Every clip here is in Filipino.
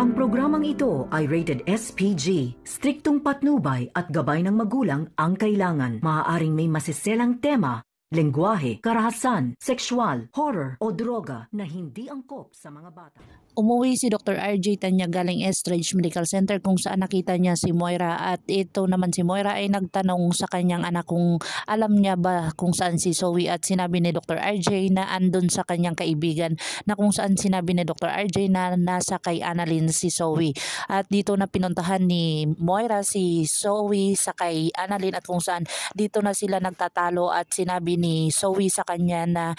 Ang programang ito ay rated SPG. Striktong patnubay at gabay ng magulang ang kailangan. Maaaring may masiselang tema, lengguwahe, karahasan, sexual, horror o droga na hindi angkop sa mga bata. Umuwi si Dr. RJ Tanyag galing Estridge Medical Center kung saan nakita niya si Moira, at ito naman si Moira ay nagtanong sa kanyang anak kung alam niya ba kung saan si Zoe, at sinabi ni Dr. RJ na andun sa kanyang kaibigan, na kung saan sinabi ni Dr. RJ na nasa kay Annalyn si Zoe. At dito na pinuntahan ni Moira si Zoe sa kay Annalyn, at kung saan dito na sila nagtatalo, at sinabi ni Zoe sa kanya na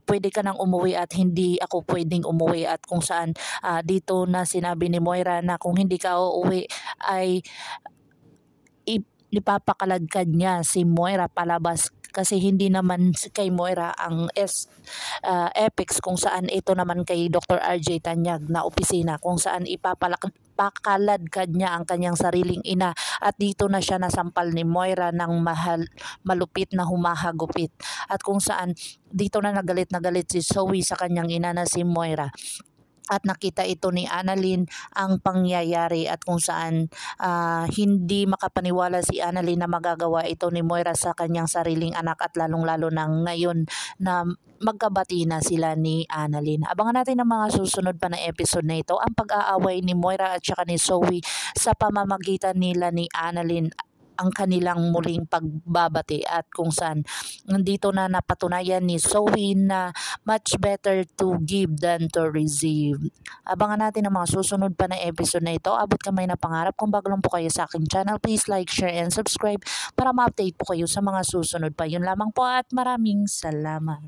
pwede ka nang umuwi at hindi ako pwedeng umuwi, at kung saan dito na sinabi ni Moira na kung hindi ka uuwi ay ipapakaladkad niya si Moira palabas, kasi hindi naman kay Moira ang Apex, kung saan ito naman kay Dr. RJ Tanyag na opisina, kung saan ipapakaladkad niya ang kanyang sariling ina, at dito na siya nasampal ni Moira ng malupit na humahagupit, at kung saan dito na nagalit si Zoe sa kanyang ina na si Moira. At nakita ito ni Annalyn ang pangyayari, at kung saan hindi makapaniwala si Annalyn na magagawa ito ni Moira sa kanyang sariling anak, at lalong-lalo na ngayon na magkabati na sila ni Annalyn. Abangan natin ang mga susunod pa na episode na ito, ang pag-aaway ni Moira at saka ni Zoe sa pamamagitan nila ni Annalyn, ang kanilang muling pagbabati, at kung saan nandito na napatunayan ni Zoe na much better to give than to receive. Abangan natin ang mga susunod pa na episode na ito. Abot kamay na pangarap. Kung bago lang po kayo sa aking channel, please like, share, and subscribe para ma-update po kayo sa mga susunod pa. Yun lamang po at maraming salamat.